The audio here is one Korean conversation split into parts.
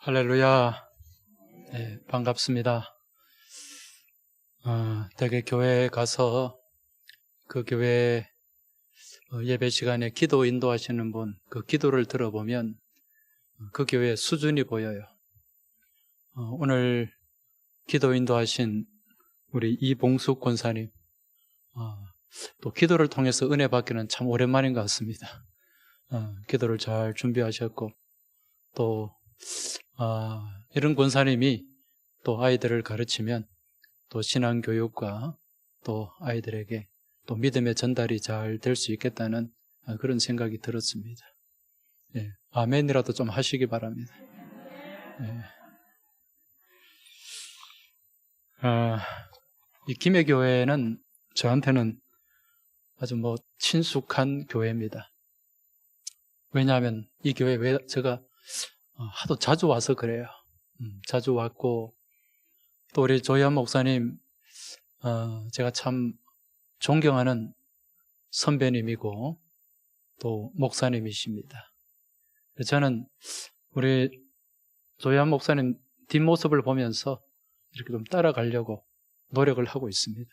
할렐루야. 네, 반갑습니다. 대개 교회에 가서 그 교회 예배 시간에 기도 인도하시는 분, 그 기도를 들어보면 그 교회의 수준이 보여요. 오늘 기도 인도하신 우리 이봉숙 권사님, 또 기도를 통해서 은혜 받기는 참 오랜만인 것 같습니다. 기도를 잘 준비하셨고, 또 이런 권사님이 또 아이들을 가르치면 또 신앙교육과 또 아이들에게 또 믿음의 전달이 잘 될 수 있겠다는 그런 생각이 들었습니다. 예, 아멘이라도 좀 하시기 바랍니다. 예. 이 김해교회는 저한테는 아주 친숙한 교회입니다. 왜냐하면 이 교회 왜 제가 하도 자주 와서 그래요. 자주 왔고, 또 우리 조희한 목사님, 제가 참 존경하는 선배님이고, 또 목사님이십니다. 저는 우리 조희한 목사님 뒷모습을 보면서 이렇게 좀 따라가려고 노력을 하고 있습니다.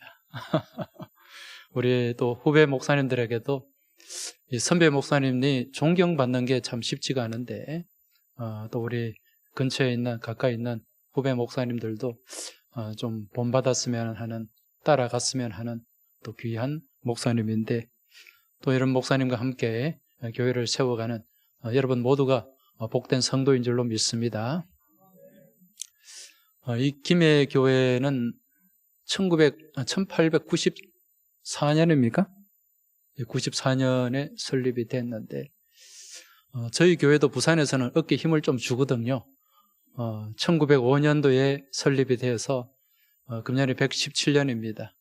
우리 또 후배 목사님들에게도 이 선배 목사님이 존경받는 게 참 쉽지가 않은데, 또 우리 근처에 있는, 가까이 있는 후배 목사님들도 좀 본받았으면 하는, 따라갔으면 하는 또 귀한 목사님인데, 또 이런 목사님과 함께 교회를 세워가는 여러분 모두가 복된 성도인 줄로 믿습니다. 이 김해 교회는 1894년입니까? 94년에 설립이 됐는데, 저희 교회도 부산에서는 어깨 힘을 좀 주거든요. 1905년도에 설립이 되어서 금년이 117년입니다.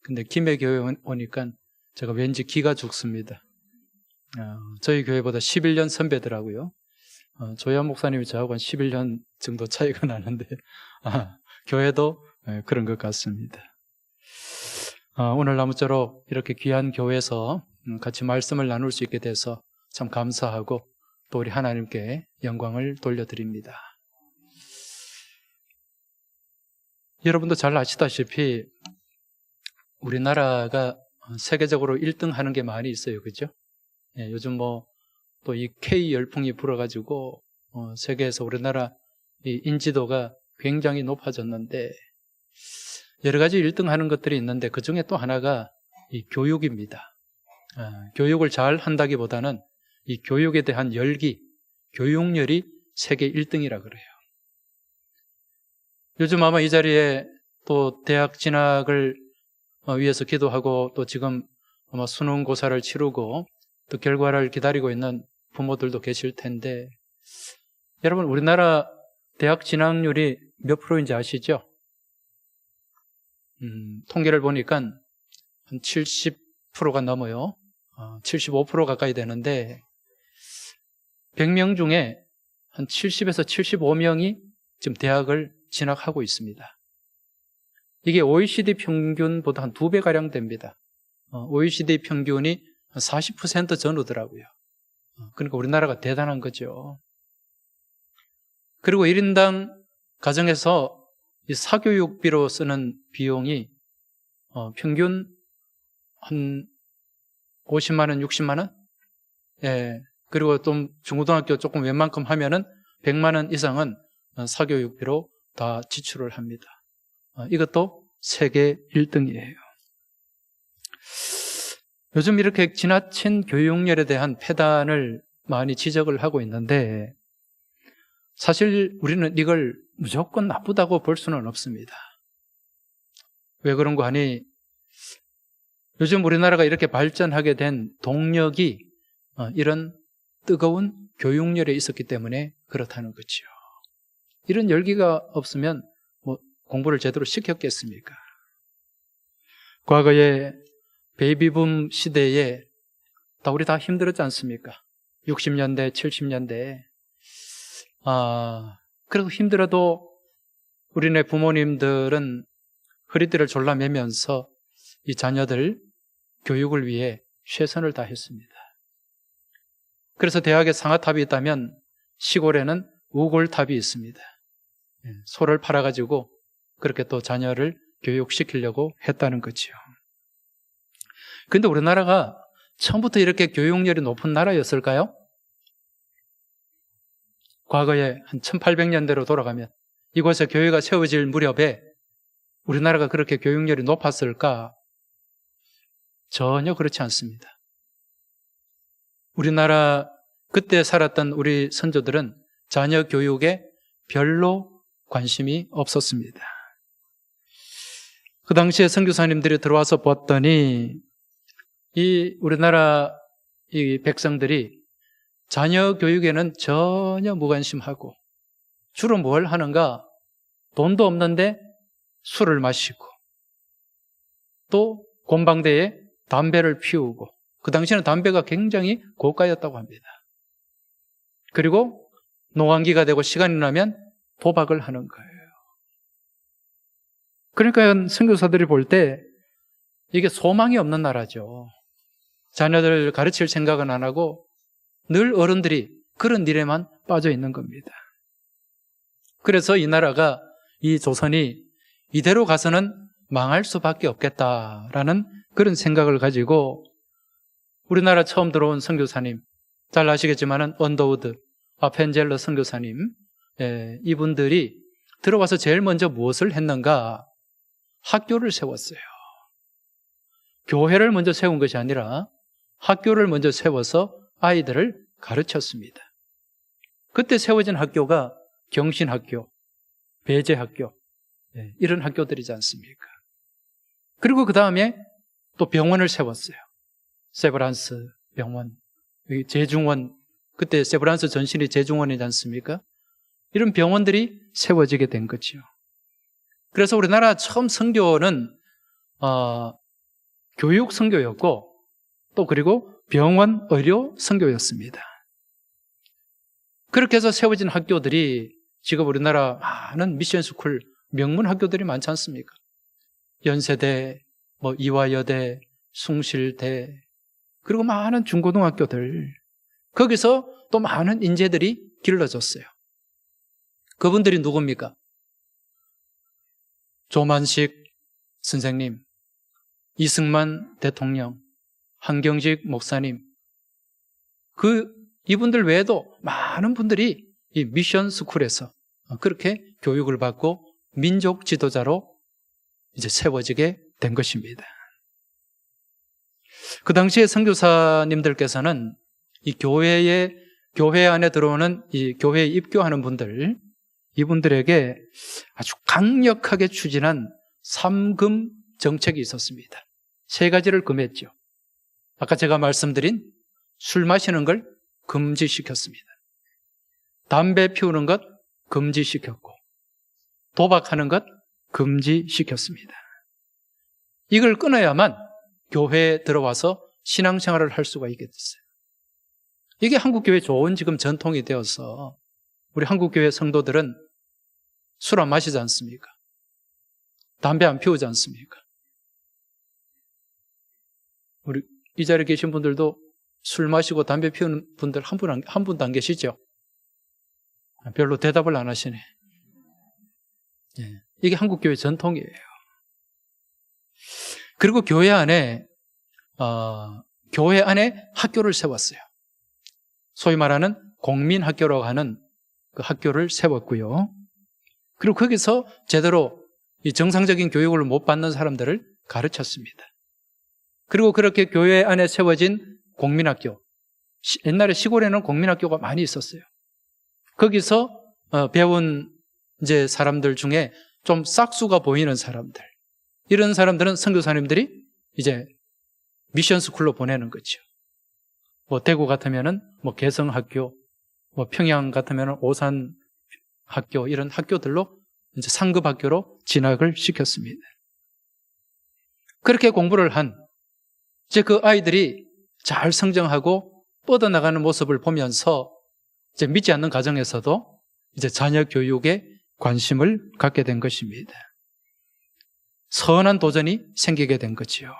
근데 김해 교회 오니까 제가 왠지 기가 죽습니다. 저희 교회보다 11년 선배더라고요. 조희한 목사님이 저하고 한 11년 정도 차이가 나는데 교회도 그런 것 같습니다. 오늘 아무쪼록 이렇게 귀한 교회에서 같이 말씀을 나눌 수 있게 돼서 참 감사하고 또 우리 하나님께 영광을 돌려드립니다. 여러분도 잘 아시다시피 우리나라가 세계적으로 1등 하는 게 많이 있어요. 그죠? 예, 요즘 또 이 K 열풍이 불어가지고 세계에서 우리나라 이 인지도가 굉장히 높아졌는데 여러 가지 1등 하는 것들이 있는데 그 중에 또 하나가 이 교육입니다. 교육을 잘 한다기보다는 이 교육에 대한 열기, 교육열이 세계 1등이라 그래요. 요즘 아마 이 자리에 또 대학 진학을 위해서 기도하고 또 지금 아마 수능고사를 치르고 또 결과를 기다리고 있는 부모들도 계실 텐데, 여러분 우리나라 대학 진학률이 몇 프로인지 아시죠? 통계를 보니까 한 70%가 넘어요. 75% 가까이 되는데 100명 중에 한 70에서 75명이 지금 대학을 진학하고 있습니다. 이게 OECD 평균보다 한 2배가량 됩니다. OECD 평균이 한 40% 전후더라고요. 그러니까 우리나라가 대단한 거죠. 그리고 1인당 가정에서 이 사교육비로 쓰는 비용이 평균 한 50만 원, 60만 원? 예. 그리고 좀 중고등학교 조금 웬만큼 하면은 100만 원 이상은 사교육비로 다 지출을 합니다. 이것도 세계 1등이에요. 요즘 이렇게 지나친 교육열에 대한 폐단을 많이 지적을 하고 있는데 사실 우리는 이걸 무조건 나쁘다고 볼 수는 없습니다. 왜 그런가 하니 요즘 우리나라가 이렇게 발전하게 된 동력이 이런 뜨거운 교육열에 있었기 때문에 그렇다는 거죠. 이런 열기가 없으면 공부를 제대로 시켰겠습니까? 과거에 베이비붐 시대에 우리 다 힘들었지 않습니까? 60년대, 70년대. 그래도 힘들어도 우리네 부모님들은 허리띠를 졸라매면서 이 자녀들 교육을 위해 최선을 다했습니다. 그래서 대학에 상아탑이 있다면 시골에는 우골탑이 있습니다. 소를 팔아가지고 그렇게 또 자녀를 교육시키려고 했다는 거죠. 그런데 우리나라가 처음부터 이렇게 교육열이 높은 나라였을까요? 과거에 한 1800년대로 돌아가면 이곳에 교회가 세워질 무렵에 우리나라가 그렇게 교육열이 높았을까? 전혀 그렇지 않습니다. 우리나라 그때 살았던 우리 선조들은 자녀 교육에 별로 관심이 없었습니다. 그 당시에 선교사님들이 들어와서 봤더니 이 우리나라 이 백성들이 자녀 교육에는 전혀 무관심하고 주로 뭘 하는가? 돈도 없는데 술을 마시고 또 곰방대에 담배를 피우고, 그 당시에는 담배가 굉장히 고가였다고 합니다. 그리고 노안기가 되고 시간이 나면 도박을 하는 거예요. 그러니까 선교사들이 볼 때 이게 소망이 없는 나라죠. 자녀들을 가르칠 생각은 안 하고 늘 어른들이 그런 일에만 빠져 있는 겁니다. 그래서 이 나라가, 이 조선이 이대로 가서는 망할 수밖에 없겠다라는 그런 생각을 가지고 우리나라 처음 들어온 선교사님, 잘 아시겠지만은 언더우드, 아펜젤러 선교사님, 이분들이 들어와서 제일 먼저 무엇을 했는가? 학교를 세웠어요. 교회를 먼저 세운 것이 아니라 학교를 먼저 세워서 아이들을 가르쳤습니다. 그때 세워진 학교가 경신학교, 배제학교, 이런 학교들이지 않습니까? 그리고 그 다음에 또 병원을 세웠어요. 세브란스 병원, 제중원, 그때 세브란스 전신이 제중원이지 않습니까? 이런 병원들이 세워지게 된 거죠. 그래서 우리나라 처음 선교는 교육 선교였고 또 그리고 병원, 의료 선교였습니다. 그렇게 해서 세워진 학교들이 지금 우리나라 많은 미션스쿨 명문 학교들이 많지 않습니까? 연세대, 이화여대, 숭실대, 그리고 많은 중고등학교들, 거기서 또 많은 인재들이 길러졌어요. 그분들이 누굽니까? 조만식 선생님, 이승만 대통령, 한경직 목사님, 이분들 외에도 많은 분들이 이 미션 스쿨에서 그렇게 교육을 받고 민족 지도자로 이제 세워지게 된 것입니다. 그 당시에 선교사님들께서는 이 교회 안에 들어오는 이 교회에 입교하는 분들, 이분들에게 아주 강력하게 추진한 3금 정책이 있었습니다. 3가지를 금했죠. 아까 제가 말씀드린 술 마시는 걸 금지시켰습니다. 담배 피우는 것 금지시켰고, 도박하는 것 금지시켰습니다. 이걸 끊어야만 교회에 들어와서 신앙생활을 할 수가 있게 됐어요. 이게 한국교회 좋은 지금 전통이 되어서 우리 한국교회 성도들은 술 안 마시지 않습니까? 담배 안 피우지 않습니까? 우리 이 자리에 계신 분들도 술 마시고 담배 피우는 분들 한 분도 안 계시죠? 별로 대답을 안 하시네. 이게 한국교회 전통이에요. 그리고 교회 안에 학교를 세웠어요. 소위 말하는 공민학교라고 하는 그 학교를 세웠고요. 그리고 거기서 제대로 이 정상적인 교육을 못 받는 사람들을 가르쳤습니다. 그리고 그렇게 교회 안에 세워진 공민학교, 옛날에 시골에는 공민학교가 많이 있었어요. 거기서 배운 이제 사람들 중에 좀 싹수가 보이는 사람들, 이런 사람들은 선교사님들이 이제 미션 스쿨로 보내는 거죠. 대구 같으면은 개성학교, 평양 같으면은 오산학교, 이런 학교들로 이제 상급 학교로 진학을 시켰습니다. 그렇게 공부를 한 이제 그 아이들이 잘 성장하고 뻗어나가는 모습을 보면서 이제 믿지 않는 가정에서도 이제 자녀 교육에 관심을 갖게 된 것입니다. 선한 도전이 생기게 된 거지요.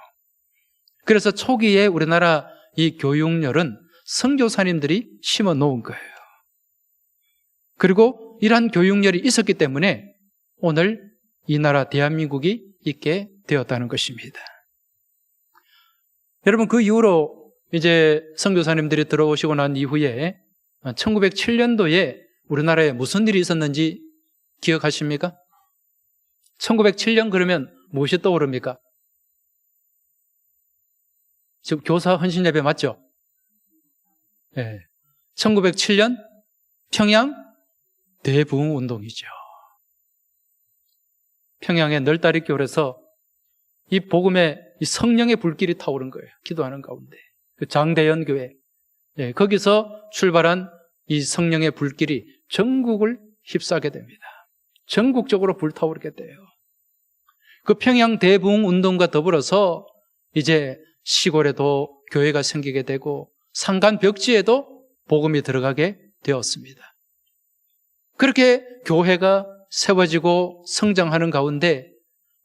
그래서 초기에 우리나라 이 교육열은 선교사님들이 심어 놓은 거예요. 그리고 이러한 교육열이 있었기 때문에 오늘 이 나라 대한민국이 있게 되었다는 것입니다. 여러분, 그 이후로 이제 선교사님들이 들어오시고 난 이후에 1907년도에 우리나라에 무슨 일이 있었는지 기억하십니까? 1907년 그러면 무엇이 떠오릅니까? 지금 교사 헌신 예배 맞죠? 네. 1907년 평양 대부흥 운동이죠. 평양의 널다리 교회에서 이 복음의 이 성령의 불길이 타오른 거예요. 기도하는 가운데. 그 장대연 교회. 네, 거기서 출발한 이 성령의 불길이 전국을 휩싸게 됩니다. 전국적으로 불타오르게 돼요. 그 평양 대부흥 운동과 더불어서 이제 시골에도 교회가 생기게 되고 산간 벽지에도 복음이 들어가게 되었습니다. 그렇게 교회가 세워지고 성장하는 가운데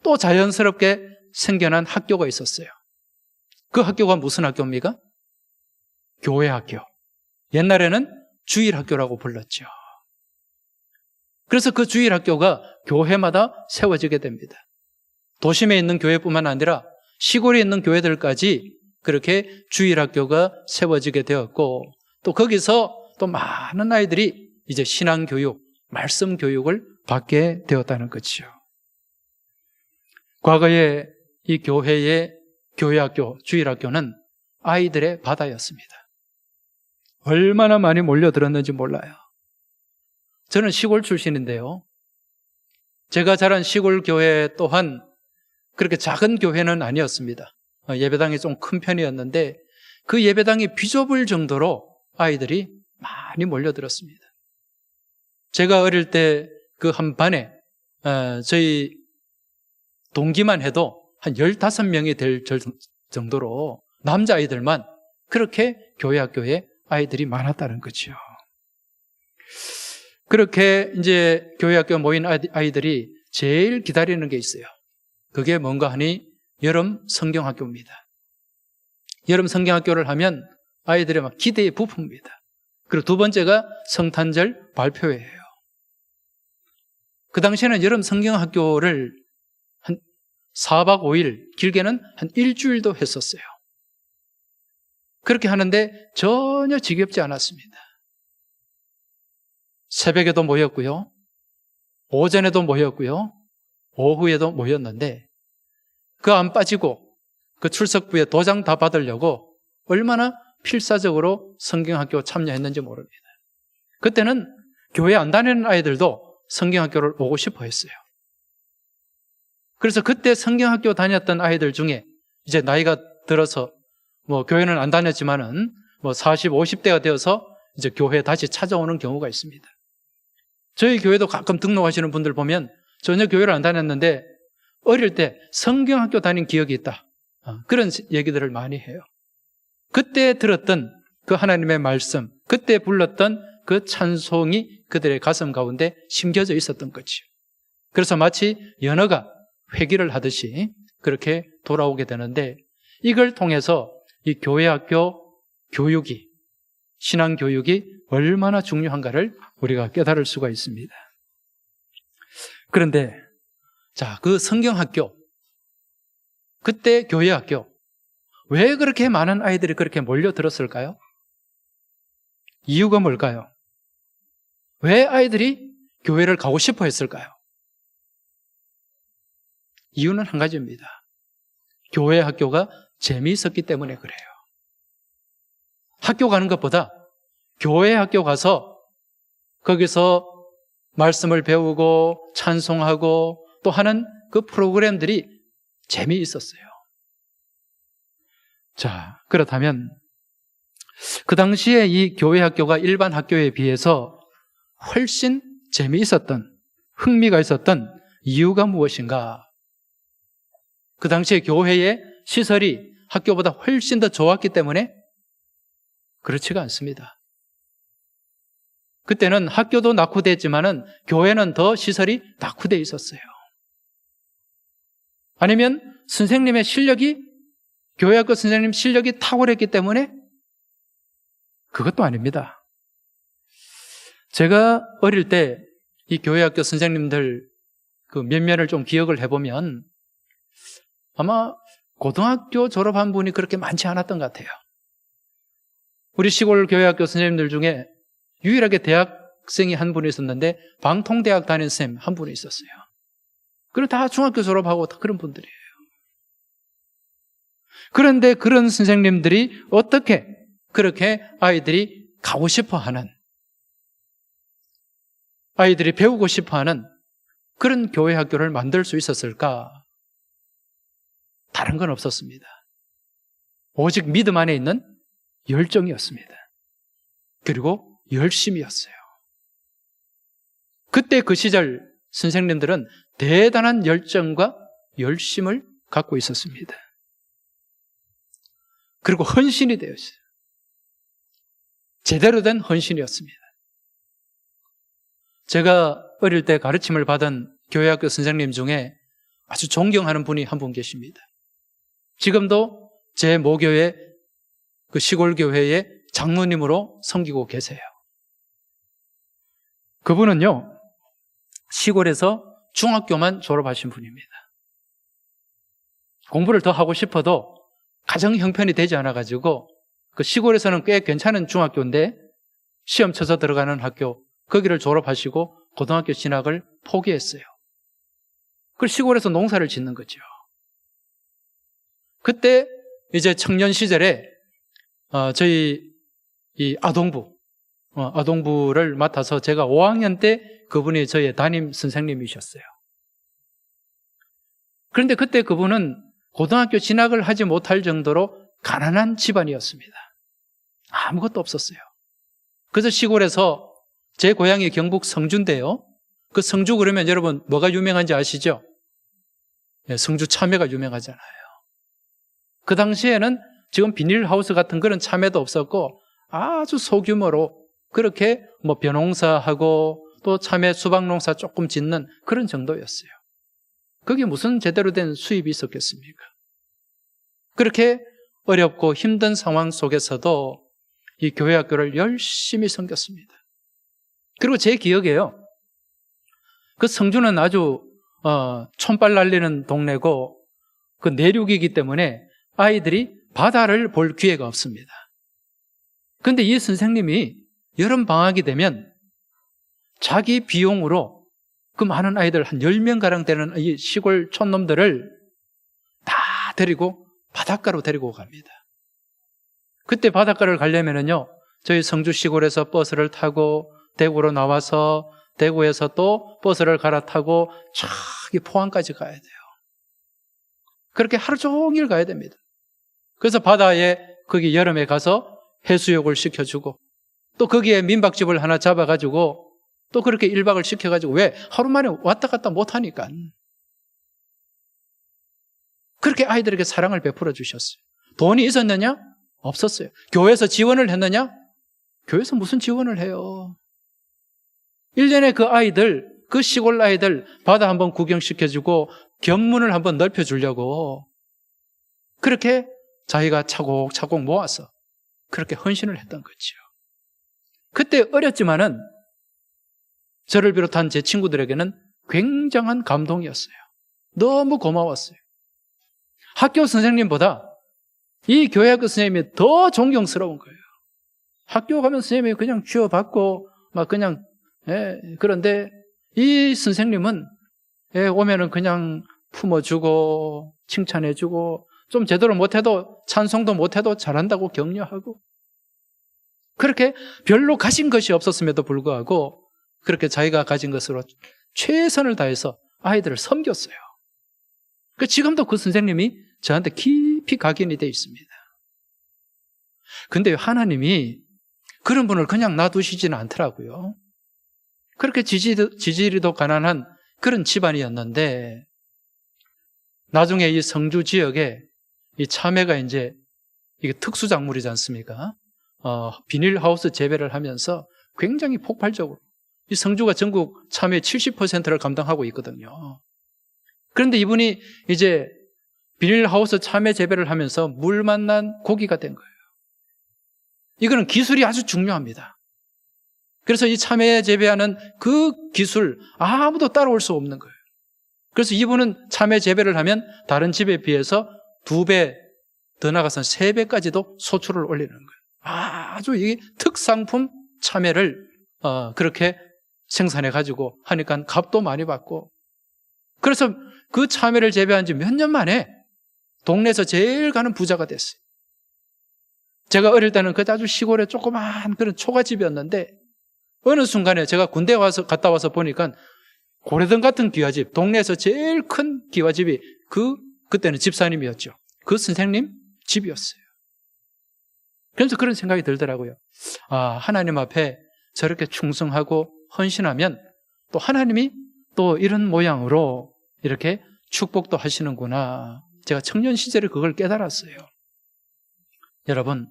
또 자연스럽게 생겨난 학교가 있었어요. 그 학교가 무슨 학교입니까? 교회 학교. 옛날에는 주일 학교라고 불렀죠. 그래서 그 주일 학교가 교회마다 세워지게 됩니다. 도심에 있는 교회뿐만 아니라 시골에 있는 교회들까지 그렇게 주일 학교가 세워지게 되었고, 또 거기서 또 많은 아이들이 이제 신앙 교육, 말씀 교육을 받게 되었다는 거죠. 과거에 이 교회의 교회학교, 주일학교는 아이들의 바다였습니다. 얼마나 많이 몰려들었는지 몰라요. 저는 시골 출신인데요. 제가 자란 시골 교회 또한 그렇게 작은 교회는 아니었습니다. 예배당이 좀 큰 편이었는데 그 예배당이 비좁을 정도로 아이들이 많이 몰려들었습니다. 제가 어릴 때 그 한 반에 저희 동기만 해도 한 15명이 될 정도로 남자아이들만 그렇게 교회 학교에 아이들이 많았다는 거죠. 그렇게 이제 교회 학교에 모인 아이들이 제일 기다리는 게 있어요. 그게 뭔가 하니 여름 성경학교입니다. 여름 성경학교를 하면 아이들의 막 기대에 부푼니다. 그리고 두 번째가 성탄절 발표회예요. 그 당시에는 여름 성경학교를 한 4박 5일, 길게는 한 일주일도 했었어요. 그렇게 하는데 전혀 지겹지 않았습니다. 새벽에도 모였고요. 오전에도 모였고요. 오후에도 모였는데 그 안 빠지고 그 출석부에 도장 다 받으려고 얼마나 필사적으로 성경학교 참여했는지 모릅니다. 그때는 교회 안 다니는 아이들도 성경학교를 오고 싶어 했어요. 그래서 그때 성경학교 다녔던 아이들 중에 이제 나이가 들어서 뭐 교회는 안 다녔지만은 뭐 40, 50대가 되어서 이제 교회에 다시 찾아오는 경우가 있습니다. 저희 교회도 가끔 등록하시는 분들 보면 전혀 교회를 안 다녔는데 어릴 때 성경학교 다닌 기억이 있다. 그런 얘기들을 많이 해요. 그때 들었던 그 하나님의 말씀, 그때 불렀던 그 찬송이 그들의 가슴 가운데 심겨져 있었던 거죠. 그래서 마치 연어가 회귀를 하듯이 그렇게 돌아오게 되는데 이걸 통해서 이 교회학교 교육이, 신앙교육이 얼마나 중요한가를 우리가 깨달을 수가 있습니다. 그런데 자, 그 성경학교, 그때 교회학교, 왜 그렇게 많은 아이들이 그렇게 몰려들었을까요? 이유가 뭘까요? 왜 아이들이 교회를 가고 싶어 했을까요? 이유는 한 가지입니다. 교회 학교가 재미있었기 때문에 그래요. 학교 가는 것보다 교회 학교 가서 거기서 말씀을 배우고 찬송하고 또 하는 그 프로그램들이 재미있었어요. 자, 그렇다면 그 당시에 이 교회 학교가 일반 학교에 비해서 훨씬 재미있었던, 흥미가 있었던 이유가 무엇인가? 그 당시에 교회의 시설이 학교보다 훨씬 더 좋았기 때문에 그렇지가 않습니다. 그때는 학교도 낙후됐지만은 교회는 더 시설이 낙후되어 있었어요. 아니면 선생님의 실력이, 교회학교 선생님 실력이 탁월했기 때문에 그것도 아닙니다. 제가 어릴 때 이 교회학교 선생님들 그 몇몇을 좀 기억을 해보면 아마 고등학교 졸업한 분이 그렇게 많지 않았던 것 같아요. 우리 시골 교회학교 선생님들 중에 유일하게 대학생이 한 분이 있었는데 방통대학 다니는 선생님 한 분이 있었어요. 그리고 다 중학교 졸업하고 다 그런 분들이에요. 그런데 그런 선생님들이 어떻게 그렇게 아이들이 가고 싶어 하는, 아이들이 배우고 싶어 하는 그런 교회 학교를 만들 수 있었을까? 다른 건 없었습니다. 오직 믿음 안에 있는 열정이었습니다. 그리고 열심이었어요. 그때 그 시절 선생님들은 대단한 열정과 열심을 갖고 있었습니다. 그리고 헌신이 되었어요. 제대로 된 헌신이었습니다. 제가 어릴 때 가르침을 받은 교회학교 선생님 중에 아주 존경하는 분이 한 분 계십니다. 지금도 제 모교회 그 시골교회의 장로님으로 섬기고 계세요. 그분은요, 시골에서 중학교만 졸업하신 분입니다. 공부를 더 하고 싶어도 가정 형편이 되지 않아가지고 그 시골에서는 꽤 괜찮은 중학교인데 시험 쳐서 들어가는 학교, 거기를 졸업하시고 고등학교 진학을 포기했어요. 그 시골에서 농사를 짓는 거죠. 그때 이제 청년 시절에 저희 이 아동부를 맡아서 제가 5학년 때 그분이 저의 담임 선생님이셨어요. 그런데 그때 그분은 고등학교 진학을 하지 못할 정도로 가난한 집안이었습니다. 아무것도 없었어요. 그래서 시골에서 제 고향이 경북 성주인데요. 그 성주 그러면 여러분 뭐가 유명한지 아시죠? 네, 성주 참외가 유명하잖아요. 그 당시에는 지금 비닐하우스 같은 그런 참외도 없었고 아주 소규모로 그렇게 뭐 벼농사하고 또 참외 수박농사 조금 짓는 그런 정도였어요. 거기에 무슨 제대로 된 수입이 있었겠습니까? 그렇게 어렵고 힘든 상황 속에서도 이 교회 학교를 열심히 섬겼습니다. 그리고 제 기억에요. 그 성주는 아주 촌발 날리는 동네고 그 내륙이기 때문에 아이들이 바다를 볼 기회가 없습니다. 그런데 이 선생님이 여름 방학이 되면 자기 비용으로 그 많은 아이들 한 10명가량 되는 이 시골 촌놈들을 다 데리고 바닷가로 데리고 갑니다. 그때 바닷가를 가려면은요, 저희 성주 시골에서 버스를 타고 대구로 나와서 대구에서 또 버스를 갈아타고 저기 포항까지 가야 돼요. 그렇게 하루 종일 가야 됩니다. 그래서 바다에 거기 여름에 가서 해수욕을 시켜주고 또 거기에 민박집을 하나 잡아가지고 또 그렇게 1박을 시켜가지고 왜? 하루 만에 왔다 갔다 못하니까. 그렇게 아이들에게 사랑을 베풀어 주셨어요. 돈이 있었느냐? 없었어요. 교회에서 지원을 했느냐? 교회에서 무슨 지원을 해요? 1년에 그 아이들, 그 시골 아이들 바다 한번 구경시켜주고 견문을 한번 넓혀주려고 그렇게 자기가 차곡차곡 모아서 그렇게 헌신을 했던 거죠. 그때 어렸지만은 저를 비롯한 제 친구들에게는 굉장한 감동이었어요. 너무 고마웠어요. 학교 선생님보다 이 교회학교 선생님이 더 존경스러운 거예요. 학교 가면 선생님이 그냥 쥐어받고 막 그냥 그런데 이 선생님은 오면은 그냥 품어주고 칭찬해주고 좀 제대로 못해도 찬송도 못해도 잘한다고 격려하고 그렇게 별로 가진 것이 없었음에도 불구하고 그렇게 자기가 가진 것으로 최선을 다해서 아이들을 섬겼어요. 지금도 그 선생님이 저한테 깊이 각인이 되어 있습니다. 근데 하나님이 그런 분을 그냥 놔두시지는 않더라고요. 그렇게 지지리도 가난한 그런 집안이었는데 나중에 이 성주 지역에 이 참외가 이제 이게 특수작물이지 않습니까? 비닐하우스 재배를 하면서 굉장히 폭발적으로 이 성주가 전국 참외 70%를 감당하고 있거든요. 그런데 이분이 이제 비닐하우스 참외 재배를 하면서 물 만난 고기가 된 거예요. 이거는 기술이 아주 중요합니다. 그래서 이 참외 재배하는 그 기술 아무도 따라올 수 없는 거예요. 그래서 이분은 참외 재배를 하면 다른 집에 비해서 2배 더 나가서 3배까지도 소출을 올리는 거예요. 아주 이 특상품 참외를 그렇게 생산해 가지고 하니까 값도 많이 받고, 그래서 그 참외를 재배한 지 몇 년 만에 동네에서 제일 가는 부자가 됐어요. 제가 어릴 때는 그 아주 시골에 조그만 그런 초가집이었는데 어느 순간에 제가 군대 갔다 와서 보니까 고래등 같은 기와집, 동네에서 제일 큰 기와집이 그때는 집사님이었죠. 그 선생님 집이었어요. 그래서 그런 생각이 들더라고요. 하나님 앞에 저렇게 충성하고 헌신하면 또 하나님이 또 이런 모양으로 이렇게 축복도 하시는구나. 제가 청년 시절에 그걸 깨달았어요. 여러분,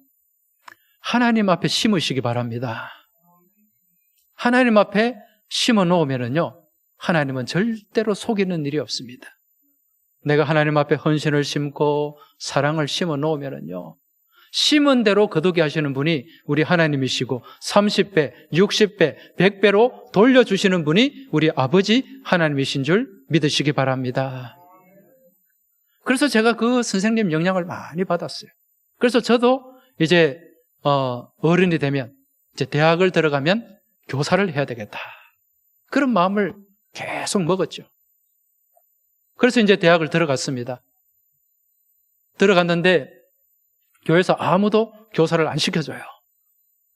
하나님 앞에 심으시기 바랍니다. 하나님 앞에 심어 놓으면요, 하나님은 절대로 속이는 일이 없습니다. 내가 하나님 앞에 헌신을 심고 사랑을 심어 놓으면요, 심은 대로 거두게 하시는 분이 우리 하나님이시고 30배, 60배, 100배로 돌려주시는 분이 우리 아버지 하나님이신 줄 믿으시기 바랍니다. 그래서 제가 그 선생님 영향을 많이 받았어요. 그래서 저도 이제 어른이 되면, 이제 대학을 들어가면 교사를 해야 되겠다, 그런 마음을 계속 먹었죠. 그래서 이제 대학을 들어갔습니다. 들어갔는데 교회에서 아무도 교사를 안 시켜줘요.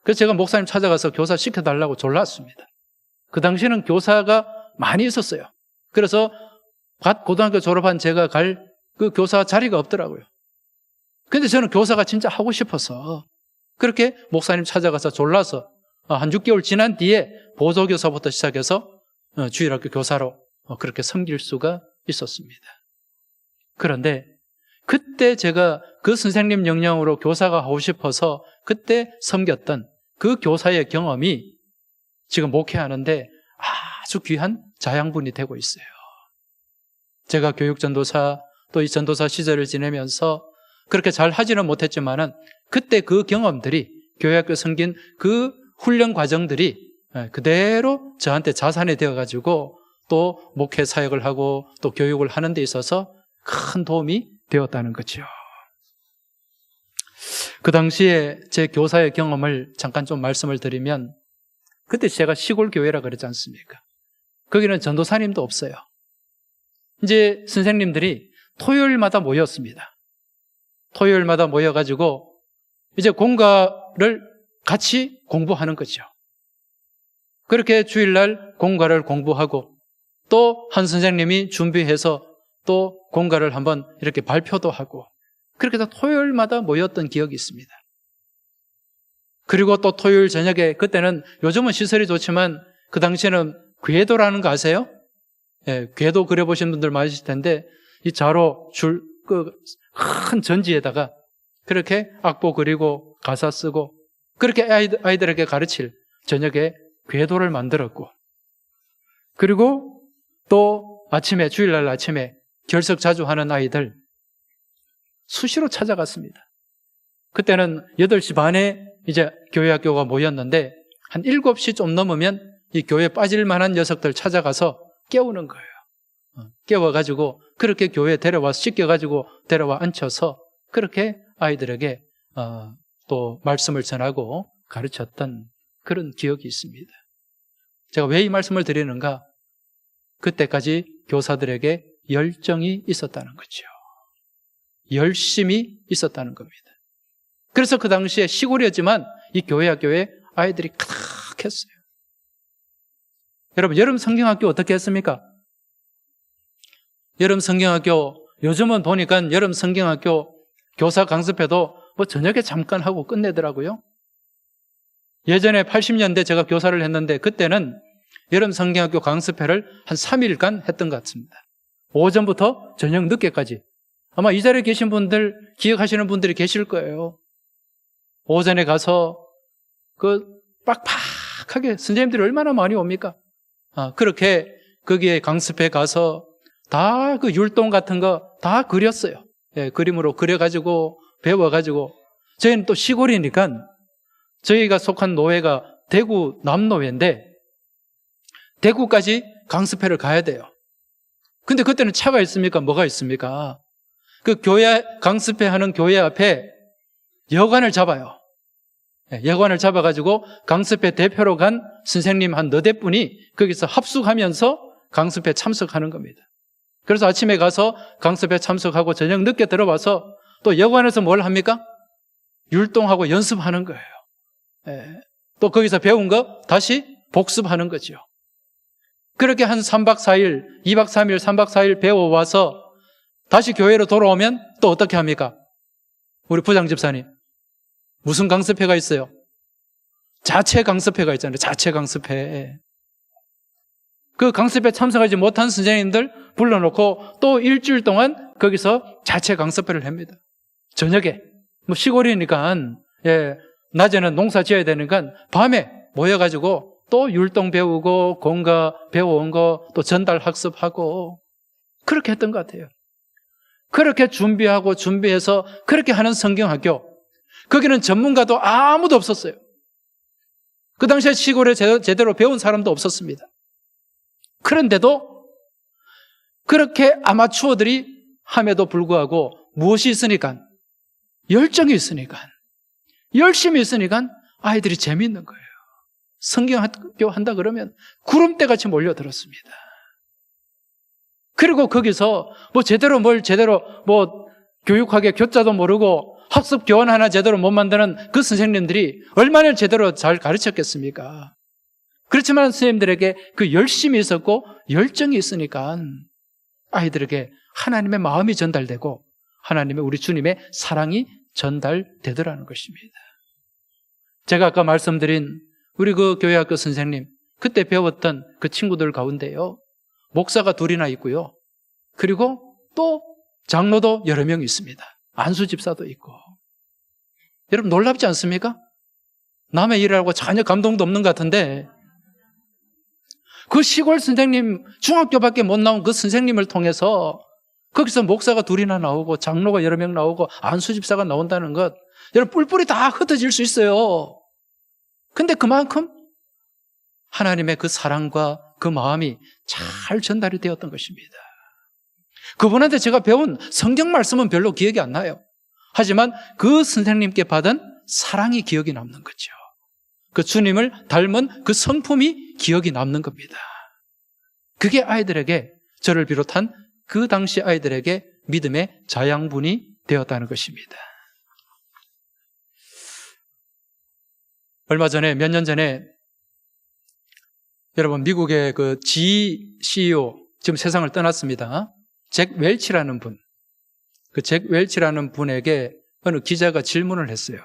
그래서 제가 목사님 찾아가서 교사 시켜달라고 졸랐습니다. 그 당시에는 교사가 많이 있었어요. 그래서 고등학교 졸업한 제가 갈 그 교사 자리가 없더라고요. 근데 저는 교사가 진짜 하고 싶어서 그렇게 목사님 찾아가서 졸라서 한 6개월 지난 뒤에 보조교사부터 시작해서 주일학교 교사로 그렇게 섬길 수가 있었습니다. 그런데 그때 제가 그 선생님 영향으로 교사가 하고 싶어서 그때 섬겼던 그 교사의 경험이 지금 목회하는데 아주 귀한 자양분이 되고 있어요. 제가 교육전도사, 또 이 전도사 시절을 지내면서 그렇게 잘 하지는 못했지만은 그때 그 경험들이, 교회학교 섬긴 그 훈련 과정들이 그대로 저한테 자산이 되어가지고 또 목회 사역을 하고 또 교육을 하는 데 있어서 큰 도움이 되었다는 거죠. 그 당시에 제 교사의 경험을 잠깐 좀 말씀을 드리면, 그때 제가 시골 교회라 그랬지 않습니까? 거기는 전도사님도 없어요. 이제 선생님들이 토요일마다 모였습니다. 토요일마다 모여가지고 이제 공과를 같이 공부하는 거죠. 그렇게 주일날 공과를 공부하고 또 한 선생님이 준비해서 또 공과를 한번 이렇게 발표도 하고, 그렇게 해서 토요일마다 모였던 기억이 있습니다. 그리고 또 토요일 저녁에, 그때는 요즘은 시설이 좋지만 그 당시에는 궤도라는 거 아세요? 예, 궤도 그려보신 분들 많으실 텐데 이 자로 큰 전지에다가 그렇게 악보 그리고 가사 쓰고 그렇게 아이들에게 가르칠 저녁에 궤도를 만들었고, 그리고 또 아침에, 주일날 아침에 결석 자주 하는 아이들 수시로 찾아갔습니다. 그때는 8시 반에 이제 교회 학교가 모였는데 한 7시 좀 넘으면 이 교회에 빠질 만한 녀석들 찾아가서 깨우는 거예요. 깨워가지고 그렇게 교회에 데려와서 씻겨가지고 데려와 앉혀서 그렇게 아이들에게 또 말씀을 전하고 가르쳤던 그런 기억이 있습니다. 제가 왜 이 말씀을 드리는가? 그때까지 교사들에게 열정이 있었다는 거죠. 열심이 있었다는 겁니다. 그래서 그 당시에 시골이었지만 이 교회 학교에 아이들이 가득했어요. 여러분, 여름 성경학교 어떻게 했습니까? 여름 성경학교, 요즘은 보니까 여름 성경학교 교사 강습회도 뭐 저녁에 잠깐 하고 끝내더라고요. 예전에 80년대 제가 교사를 했는데 그때는 여름 성경학교 강습회를 한 3일간 했던 것 같습니다. 오전부터 저녁 늦게까지. 아마 이 자리에 계신 분들, 기억하시는 분들이 계실 거예요. 오전에 가서 빡빡하게 선생님들이 얼마나 많이 옵니까? 그렇게 거기에 강습회 가서 다 그 율동 같은 거 다 그렸어요. 예, 그림으로 그려가지고 배워가지고, 저희는 또 시골이니까 저희가 속한 노예가 대구 남노회인데 대구까지 강습회를 가야 돼요. 근데 그때는 차가 있습니까? 뭐가 있습니까? 그 교회 강습회 하는 교회 앞에 여관을 잡아요. 여관을 잡아가지고 강습회 대표로 간 선생님 한 4대분이 거기서 합숙하면서 강습회 참석하는 겁니다. 그래서 아침에 가서 강습회 참석하고 저녁 늦게 들어와서 또 여관에서 뭘 합니까? 율동하고 연습하는 거예요. 또 거기서 배운 거 다시 복습하는 거죠. 그렇게 한 3박 4일, 2박 3일, 3박 4일 배워와서 다시 교회로 돌아오면 또 어떻게 합니까? 우리 부장 집사님. 무슨 강습회가 있어요? 자체 강습회가 있잖아요. 자체 강습회. 그 강습회 참석하지 못한 선생님들 불러놓고 또 일주일 동안 거기서 자체 강습회를 합니다. 저녁에. 뭐 시골이니까, 낮에는 농사 지어야 되니까 밤에 모여가지고 또 율동 배우고 공가 배워온 거 또 전달 학습하고 그렇게 했던 것 같아요. 그렇게 준비해서 그렇게 하는 성경학교. 거기는 전문가도 아무도 없었어요. 그 당시에 시골에 제대로 배운 사람도 없었습니다. 그런데도 그렇게 아마추어들이 함에도 불구하고 무엇이 있으니까? 열정이 있으니까, 열심히 있으니까 아이들이 재미있는 거예요. 성경학교 한다 그러면 구름대같이 몰려들었습니다. 그리고 거기서 뭘 제대로 교육하게 교자도 모르고 학습 교원 하나 제대로 못 만드는 그 선생님들이 얼마나 제대로 잘 가르쳤겠습니까? 그렇지만 선생님들에게 그 열심이 있었고 열정이 있으니까 아이들에게 하나님의 마음이 전달되고 하나님의 우리 주님의 사랑이 전달되더라는 것입니다. 제가 아까 말씀드린 우리 그 교회학교 선생님, 그때 배웠던 그 친구들 가운데요, 목사가 2이나 있고요. 그리고 또 장로도 여러 명 있습니다. 안수 집사도 있고. 여러분 놀랍지 않습니까? 남의 일을 하고 전혀 감동도 없는 것 같은데 그 시골 선생님, 중학교밖에 못 나온 그 선생님을 통해서 거기서 목사가 2이나 나오고 장로가 여러 명 나오고 안수 집사가 나온다는 것, 여러분 뿔뿔이 다 흩어질 수 있어요. 근데 그만큼 하나님의 그 사랑과 그 마음이 잘 전달이 되었던 것입니다. 그분한테 제가 배운 성경 말씀은 별로 기억이 안 나요. 하지만 그 선생님께 받은 사랑이 기억이 남는 거죠. 그 주님을 닮은 그 성품이 기억이 남는 겁니다. 그게 아이들에게, 저를 비롯한 그 당시 아이들에게 믿음의 자양분이 되었다는 것입니다. 얼마 전에, 몇 년 전에 여러분 미국의 그 CEO, 지금 세상을 떠났습니다. 잭 웰치라는 분. 그 잭 웰치라는 분에게 어느 기자가 질문을 했어요.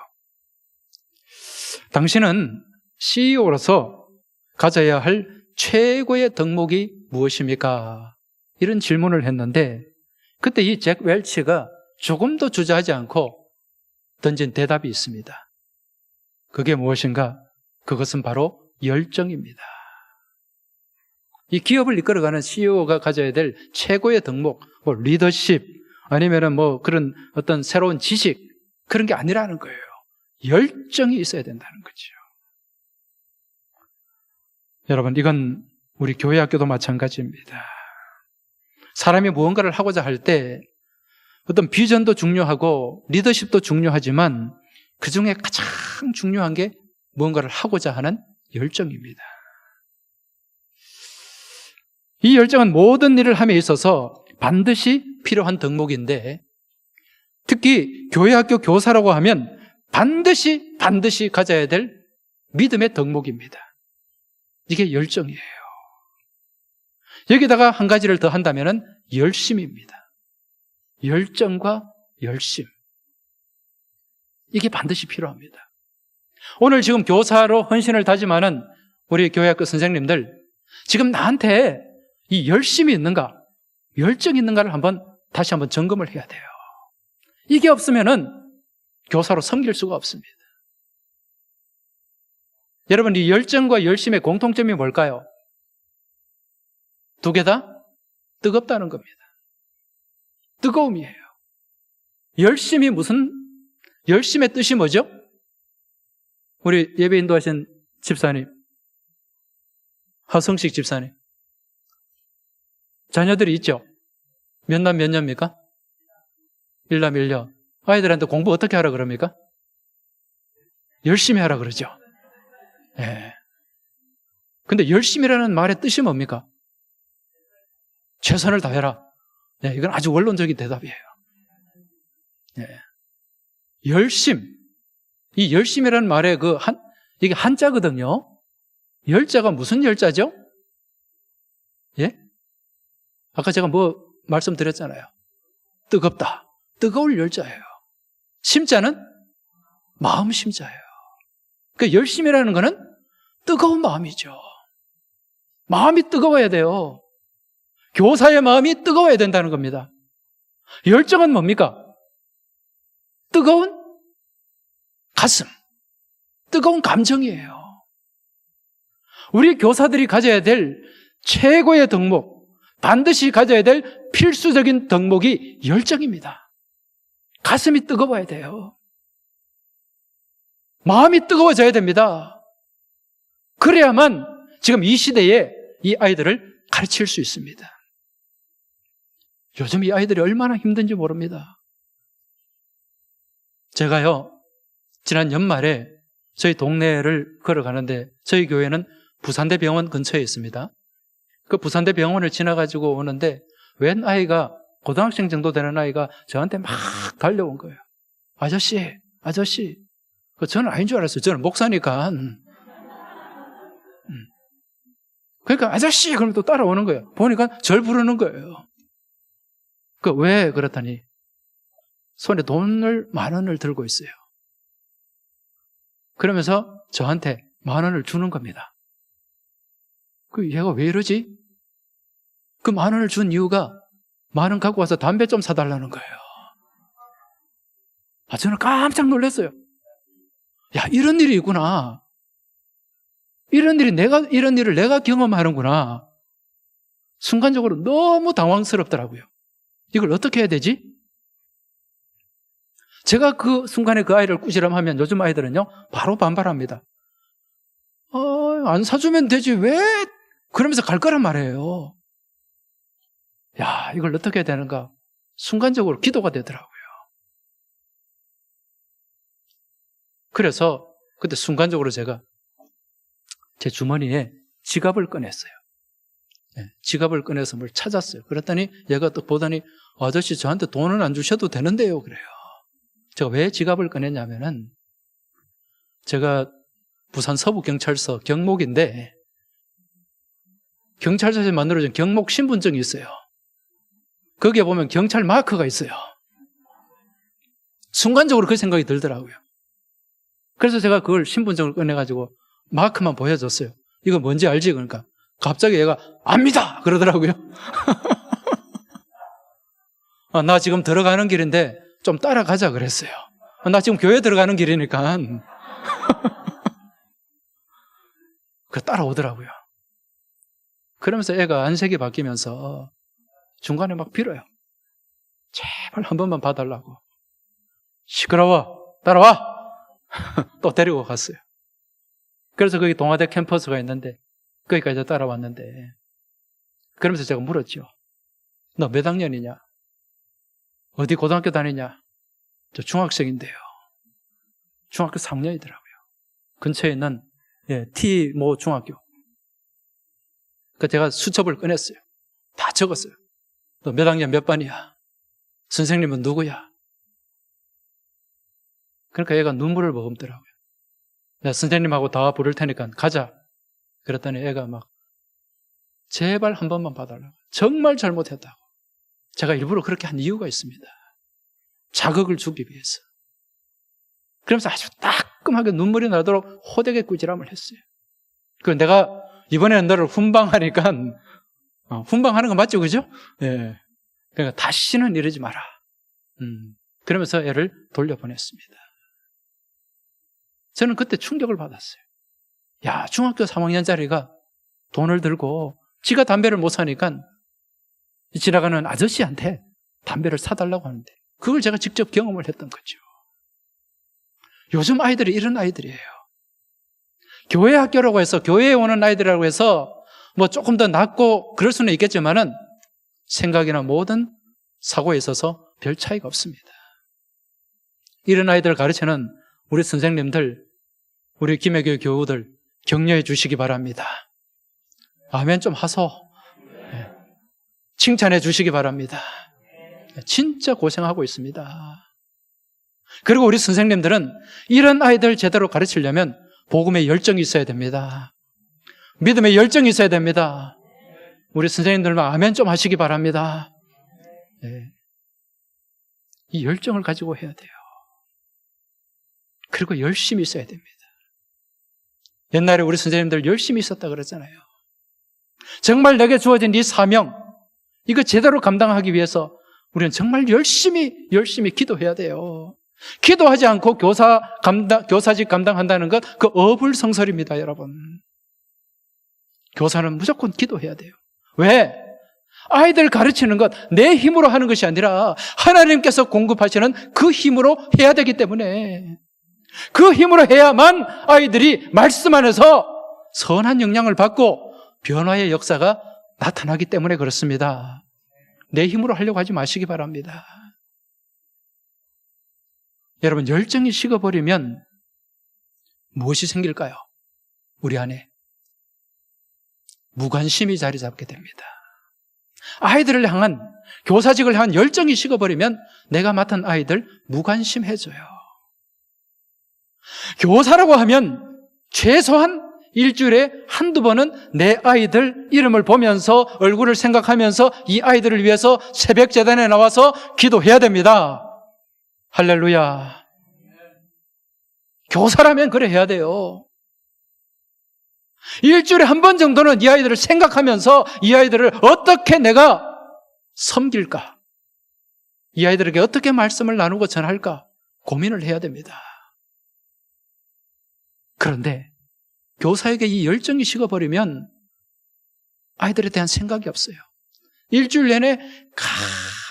당신은 CEO로서 가져야 할 최고의 덕목이 무엇입니까? 이런 질문을 했는데 그때 이 잭 웰치가 조금도 주저하지 않고 던진 대답이 있습니다. 그게 무엇인가? 그것은 바로 열정입니다. 이 기업을 이끌어가는 CEO가 가져야 될 최고의 덕목, 리더십, 아니면은 그런 어떤 새로운 지식, 그런 게 아니라는 거예요. 열정이 있어야 된다는 거죠. 여러분, 이건 우리 교회 학교도 마찬가지입니다. 사람이 무언가를 하고자 할 때 어떤 비전도 중요하고 리더십도 중요하지만 그 중에 가장 중요한 게 무언가를 하고자 하는 열정입니다. 이 열정은 모든 일을 함에 있어서 반드시 필요한 덕목인데 특히 교회 학교 교사라고 하면 반드시 가져야 될 믿음의 덕목입니다. 이게 열정이에요. 여기다가 한 가지를 더 한다면 열심입니다. 열정과 열심. 이게 반드시 필요합니다. 오늘 지금 교사로 헌신을 다짐하는 우리 교회학교 선생님들, 지금 나한테 이 열심이 있는가, 열정이 있는가를 다시 한번 점검을 해야 돼요. 이게 없으면은 교사로 섬길 수가 없습니다. 여러분, 이 열정과 열심의 공통점이 뭘까요? 2개 다 뜨겁다는 겁니다. 뜨거움이에요. 열심의 뜻이 뭐죠? 우리 예배 인도하신 집사님, 하성식 집사님, 자녀들이 있죠? 몇 남 몇 녀입니까? 1남 1녀. 아이들한테 공부 어떻게 하라 그럽니까? 열심히 하라 그러죠. 예. 근데 열심히라는 말의 뜻이 뭡니까? 최선을 다해라. 네, 이건 아주 원론적인 대답이에요. 네. 열심. 이 열심이라는 말의 이게 한자거든요. 열자가 무슨 열자죠? 예? 아까 제가 말씀드렸잖아요. 뜨겁다. 뜨거울 열자예요. 심자는 마음 심자예요. 그 열심이라는 거는 뜨거운 마음이죠. 마음이 뜨거워야 돼요. 교사의 마음이 뜨거워야 된다는 겁니다. 열정은 뭡니까? 뜨거운 가슴, 뜨거운 감정이에요. 우리 교사들이 가져야 될 최고의 덕목, 반드시 가져야 될 필수적인 덕목이 열정입니다. 가슴이 뜨거워야 돼요. 마음이 뜨거워져야 됩니다. 그래야만 지금 이 시대에 이 아이들을 가르칠 수 있습니다. 요즘 이 아이들이 얼마나 힘든지 모릅니다. 제가요, 지난 연말에 저희 동네를 걸어가는데 저희 교회는 부산대 병원 근처에 있습니다. 그 부산대 병원을 지나가지고 오는데 웬 아이가, 고등학생 정도 되는 아이가 저한테 막 달려온 거예요. 아저씨. 저는 아닌 줄 알았어요. 저는 목사니까. 그러니까 아저씨! 그러면 또 따라오는 거예요. 보니까 절 부르는 거예요. 왜 그렇다니? 손에 만 원을 들고 있어요. 그러면서 저한테 10,000원을 주는 겁니다. 얘가 왜 이러지? 그 10,000원을 준 이유가 10,000원 갖고 와서 담배 좀 사달라는 거예요. 저는 깜짝 놀랐어요. 야, 이런 일이 있구나. 이런 일을 내가 경험하는구나. 순간적으로 너무 당황스럽더라고요. 이걸 어떻게 해야 되지? 제가 그 순간에 그 아이를 꾸지람하면 요즘 아이들은요, 바로 반발합니다. 안 사주면 되지, 왜? 그러면서 갈 거란 말이에요. 야, 이걸 어떻게 해야 되는가? 순간적으로 기도가 되더라고요. 그래서 그때 순간적으로 제가 제 주머니에 지갑을 꺼냈어요. 네, 지갑을 꺼내서 뭘 찾았어요. 그랬더니 얘가 또 보더니 아저씨 저한테 돈은 안 주셔도 되는데요. 그래요. 제가 왜 지갑을 꺼냈냐면은 제가 부산 서부경찰서 경목인데 경찰서에서 만들어진 경목 신분증이 있어요. 거기에 보면 경찰 마크가 있어요. 순간적으로 그 생각이 들더라고요. 그래서 제가 그걸 신분증을 꺼내가지고 마크만 보여줬어요. 이거 뭔지 알지? 그러니까 갑자기 얘가 압니다! 그러더라고요. 나 지금 들어가는 길인데 좀 따라가자 그랬어요. 나 지금 교회 들어가는 길이니까. 그 따라오더라고요. 그러면서 애가 안색이 바뀌면서 중간에 막 빌어요. 제발 한 번만 봐달라고. 시끄러워. 따라와. 또 데리고 갔어요. 그래서 거기 동아대 캠퍼스가 있는데 거기까지 따라왔는데 그러면서 제가 물었죠. 너 몇 학년이냐? 어디 고등학교 다니냐? 저 중학생인데요. 중학교 3년이더라고요. 근처에 있는 T 모 중학교. 그러니까 제가 수첩을 꺼냈어요. 다 적었어요. 너 몇 학년 몇 반이야? 선생님은 누구야? 그러니까 얘가 눈물을 머금더라고요. 내가 선생님하고 다 부를 테니까 가자. 그랬더니 애가 막 제발 한 번만 봐달라고. 정말 잘못했다고. 제가 일부러 그렇게 한 이유가 있습니다. 자극을 주기 위해서. 그러면서 아주 따끔하게 눈물이 나도록 호되게 꾸지람을 했어요. 그 내가 이번에는 너를 훈방하니까 훈방하는 거 맞죠, 그죠? 예. 그러니까 다시는 이러지 마라. 그러면서 애를 돌려보냈습니다. 저는 그때 충격을 받았어요. 야, 중학교 3학년짜리가 돈을 들고 지가 담배를 못 사니까 지나가는 아저씨한테 담배를 사달라고 하는데 그걸 제가 직접 경험을 했던 거죠. 요즘 아이들이 이런 아이들이에요. 교회 학교라고 해서 교회에 오는 아이들이라고 해서 뭐 조금 더 낫고 그럴 수는 있겠지만은 생각이나 모든 사고에 있어서 별 차이가 없습니다. 이런 아이들을 가르치는 우리 선생님들, 우리 김해교회 교우들 격려해 주시기 바랍니다. 아멘 좀 하소. 칭찬해 주시기 바랍니다. 진짜 고생하고 있습니다. 그리고 우리 선생님들은 이런 아이들 제대로 가르치려면 복음의 열정이 있어야 됩니다. 믿음의 열정이 있어야 됩니다. 우리 선생님들만 아멘 좀 하시기 바랍니다. 네. 이 열정을 가지고 해야 돼요. 그리고 열심히 있어야 됩니다. 옛날에 우리 선생님들 열심히 있었다 그랬잖아요. 정말 내게 주어진 이 사명, 이거 제대로 감당하기 위해서 우리는 정말 열심히 기도해야 돼요. 기도하지 않고 교사직 감당한다는 것, 그 어불성설입니다, 여러분. 교사는 무조건 기도해야 돼요. 왜? 아이들 가르치는 것 내 힘으로 하는 것이 아니라 하나님께서 공급하시는 그 힘으로 해야 되기 때문에, 그 힘으로 해야만 아이들이 말씀 안에서 선한 영향을 받고 변화의 역사가 나타나기 때문에 그렇습니다. 내 힘으로 하려고 하지 마시기 바랍니다. 여러분, 열정이 식어버리면 무엇이 생길까요? 우리 안에 무관심이 자리 잡게 됩니다. 아이들을 향한, 교사직을 향한 열정이 식어버리면 내가 맡은 아이들 무관심해져요. 교사라고 하면 최소한 일주일에 한두 번은 내 아이들 이름을 보면서 얼굴을 생각하면서 이 아이들을 위해서 새벽 제단에 나와서 기도해야 됩니다. 할렐루야. 교사라면 그래 해야 돼요. 일주일에 한 번 정도는 이 아이들을 생각하면서 이 아이들을 어떻게 내가 섬길까? 이 아이들에게 어떻게 말씀을 나누고 전할까? 고민을 해야 됩니다. 그런데 교사에게 이 열정이 식어버리면 아이들에 대한 생각이 없어요. 일주일 내내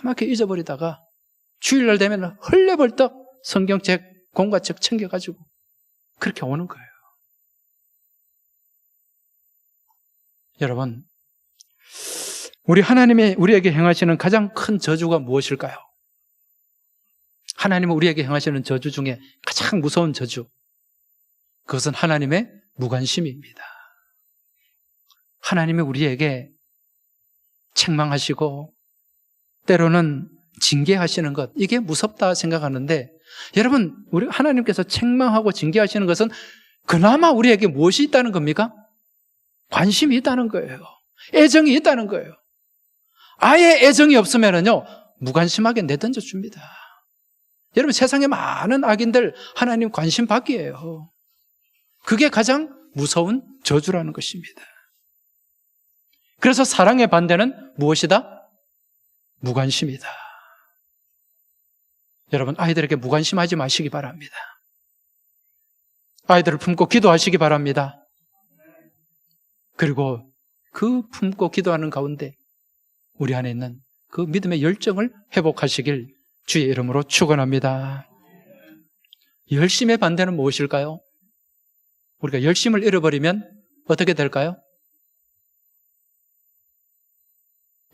까맣게 잊어버리다가 주일날 되면 헐레벌떡 성경책, 공과책 챙겨가지고 그렇게 오는 거예요. 여러분, 우리 하나님이 우리에게 행하시는 가장 큰 저주가 무엇일까요? 하나님은 우리에게 행하시는 저주 중에 가장 무서운 저주, 그것은 하나님의 무관심입니다. 하나님이 우리에게 책망하시고 때로는 징계하시는 것, 이게 무섭다 생각하는데, 여러분, 우리 하나님께서 책망하고 징계하시는 것은 그나마 우리에게 무엇이 있다는 겁니까? 관심이 있다는 거예요. 애정이 있다는 거예요. 아예 애정이 없으면요, 무관심하게 내던져 줍니다. 여러분, 세상에 많은 악인들 하나님 관심 받기예요. 그게 가장 무서운 저주라는 것입니다. 그래서 사랑의 반대는 무엇이다? 무관심이다. 여러분, 아이들에게 무관심하지 마시기 바랍니다. 아이들을 품고 기도하시기 바랍니다. 그리고 그 품고 기도하는 가운데 우리 안에 있는 그 믿음의 열정을 회복하시길 주의 이름으로 축원합니다. 열심의 반대는 무엇일까요? 우리가 열심을 잃어버리면 어떻게 될까요?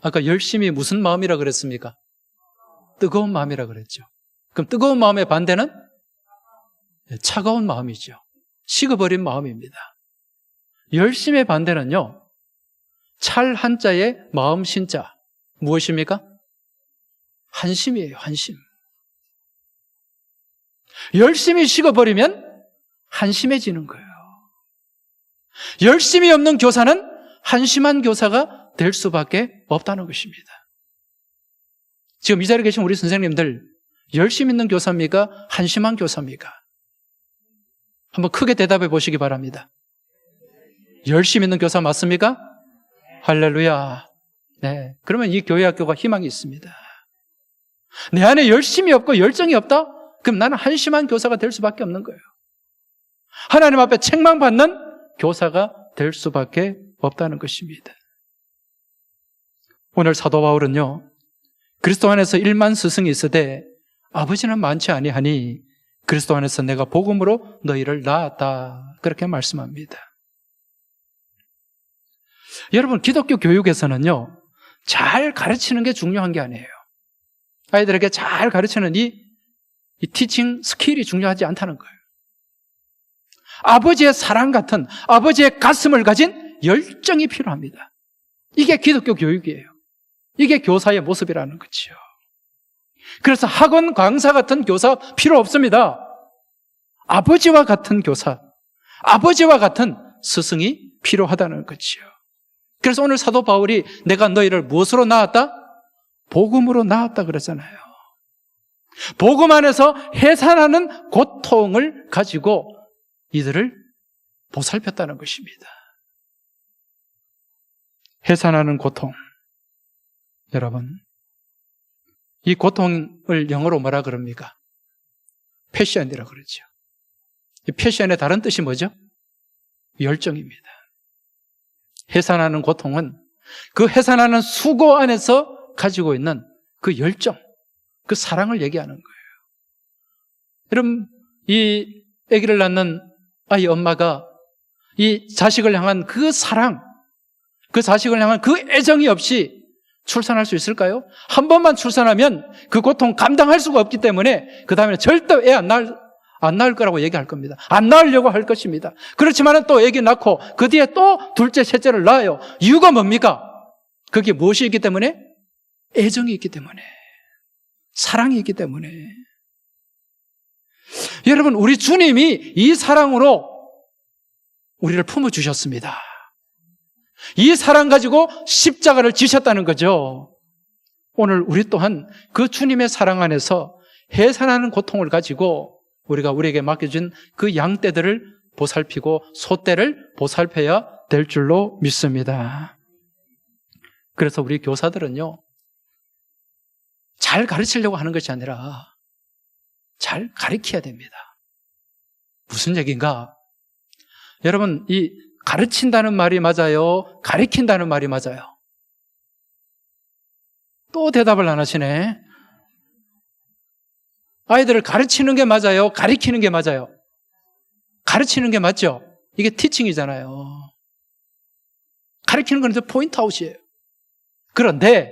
아까 열심이 무슨 마음이라 그랬습니까? 뜨거운 마음이라 그랬죠. 그럼 뜨거운 마음의 반대는 차가운 마음이죠. 식어버린 마음입니다. 열심의 반대는요, 찰 한자의 마음 신자, 무엇입니까? 한심이에요, 한심. 열심히 식어버리면 한심해지는 거예요. 열심이 없는 교사는 한심한 교사가 될 수밖에 없다는 것입니다. 지금 이 자리에 계신 우리 선생님들, 열심 있는 교사입니까? 한심한 교사입니까? 한번 크게 대답해 보시기 바랍니다. 열심 있는 교사 맞습니까? 할렐루야. 네. 그러면 이 교회 학교가 희망이 있습니다. 내 안에 열심이 없고 열정이 없다? 그럼 나는 한심한 교사가 될 수밖에 없는 거예요. 하나님 앞에 책망받는 교사가 될 수밖에 없다는 것입니다. 오늘 사도 바울은요, 그리스도 안에서 1만 스승이 있으되 아버지는 많지 아니하니 그리스도 안에서 내가 복음으로 너희를 낳았다 그렇게 말씀합니다. 여러분, 기독교 교육에서는요, 잘 가르치는 게 중요한 게 아니에요. 아이들에게 잘 가르치는 이 티칭 스킬이 중요하지 않다는 거예요. 아버지의 사랑 같은, 아버지의 가슴을 가진 열정이 필요합니다. 이게 기독교 교육이에요. 이게 교사의 모습이라는 거죠. 그래서 학원 강사 같은 교사 필요 없습니다. 아버지와 같은 교사, 아버지와 같은 스승이 필요하다는 거죠. 그래서 오늘 사도 바울이 내가 너희를 무엇으로 낳았다? 복음으로 낳았다 그랬잖아요. 복음 안에서 해산하는 고통을 가지고 이들을 보살폈다는 것입니다. 해산하는 고통. 여러분, 이 고통을 영어로 뭐라 그럽니까? 패션이라고 그러죠. 이 패션의 다른 뜻이 뭐죠? 열정입니다. 해산하는 고통은 그 해산하는 수고 안에서 가지고 있는 그 열정, 그 사랑을 얘기하는 거예요. 여러분, 이 아기를 낳는 아이 엄마가 이 자식을 향한 그 사랑, 그 자식을 향한 그 애정이 없이 출산할 수 있을까요? 한 번만 출산하면 그 고통 감당할 수가 없기 때문에 그 다음에 절대 애 안 낳을 거라고 얘기할 겁니다. 안 낳으려고 할 것입니다. 그렇지만 또 애기 낳고 그 뒤에 또 둘째, 셋째를 낳아요. 이유가 뭡니까? 그게 무엇이 있기 때문에? 애정이 있기 때문에, 사랑이 있기 때문에. 여러분, 우리 주님이 이 사랑으로 우리를 품어주셨습니다. 이 사랑 가지고 십자가를 지셨다는 거죠. 오늘 우리 또한 그 주님의 사랑 안에서 해산하는 고통을 가지고 우리가 우리에게 맡겨진 그 양떼들을 보살피고 소떼를 보살펴야 될 줄로 믿습니다. 그래서 우리 교사들은요, 잘 가르치려고 하는 것이 아니라 잘 가르쳐야 됩니다. 무슨 얘기인가? 여러분, 이 가르친다는 말이 맞아요? 가르친다는 말이 맞아요? 또 대답을 안 하시네. 아이들을 가르치는 게 맞아요? 가르치는 게 맞아요? 가르치는 게 맞죠? 이게 티칭이잖아요. 가르치는 건 포인트 아웃이에요. 그런데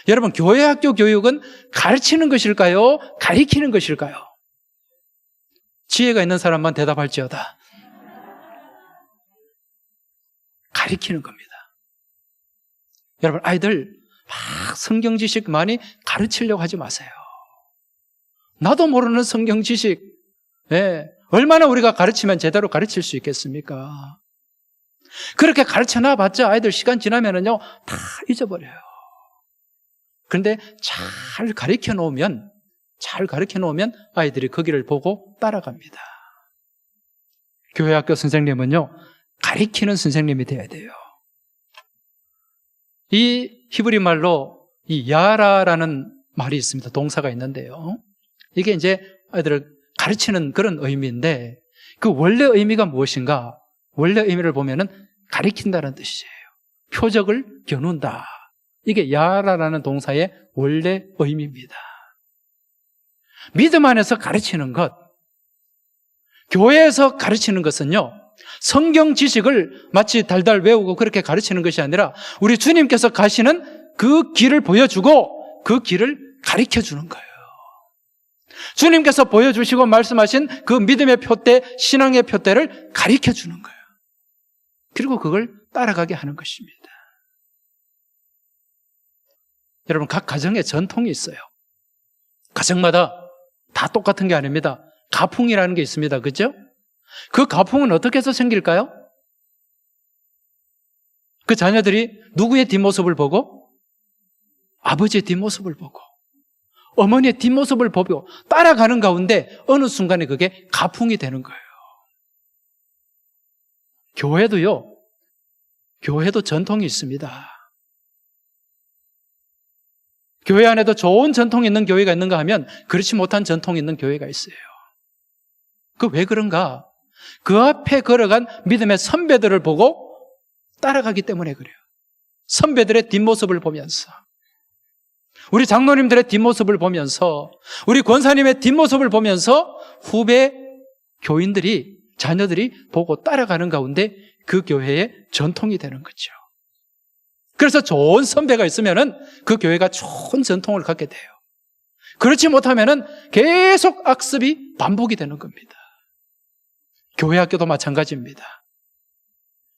여러분, 교회 학교 교육은 가르치는 것일까요? 가르치는 것일까요? 지혜가 있는 사람만 대답할지어다. 가르치는 겁니다. 여러분, 아이들 막 성경 지식 많이 가르치려고 하지 마세요. 나도 모르는 성경 지식, 얼마나 우리가 가르치면 제대로 가르칠 수 있겠습니까? 그렇게 가르쳐놔 봤자 아이들 시간 지나면은요, 다 잊어버려요. 그런데 잘 가르쳐 놓으면 아이들이 거기를 보고 따라갑니다. 교회 학교 선생님은요, 가르치는 선생님이 돼야 돼요. 이 히브리 말로 이 야라라는 말이 있습니다. 동사가 있는데요. 이게 이제 아이들을 가르치는 그런 의미인데 그 원래 의미가 무엇인가? 원래 의미를 보면은 가르친다는 뜻이에요. 표적을 겨눈다. 이게 야라라는 동사의 원래 의미입니다. 믿음 안에서 가르치는 것, 교회에서 가르치는 것은요, 성경 지식을 마치 달달 외우고 그렇게 가르치는 것이 아니라 우리 주님께서 가시는 그 길을 보여주고 그 길을 가르쳐 주는 거예요. 주님께서 보여주시고 말씀하신 그 믿음의 표대, 신앙의 표대를 가르쳐 주는 거예요. 그리고 그걸 따라가게 하는 것입니다. 여러분, 각 가정에 전통이 있어요. 가정마다 다 똑같은 게 아닙니다. 가풍이라는 게 있습니다. 그죠? 그 가풍은 어떻게 해서 생길까요? 그 자녀들이 누구의 뒷모습을 보고? 아버지의 뒷모습을 보고 어머니의 뒷모습을 보고 따라가는 가운데 어느 순간에 그게 가풍이 되는 거예요. 교회도 전통이 있습니다. 교회 안에도 좋은 전통이 있는 교회가 있는가 하면 그렇지 못한 전통이 있는 교회가 있어요. 그 왜 그런가? 그 앞에 걸어간 믿음의 선배들을 보고 따라가기 때문에 그래요. 선배들의 뒷모습을 보면서, 우리 장로님들의 뒷모습을 보면서, 우리 권사님의 뒷모습을 보면서 후배 교인들이 자녀들이 보고 따라가는 가운데 그 교회의 전통이 되는 거죠. 그래서 좋은 선배가 있으면은 그 교회가 좋은 전통을 갖게 돼요. 그렇지 못하면은 계속 악습이 반복이 되는 겁니다. 교회 학교도 마찬가지입니다.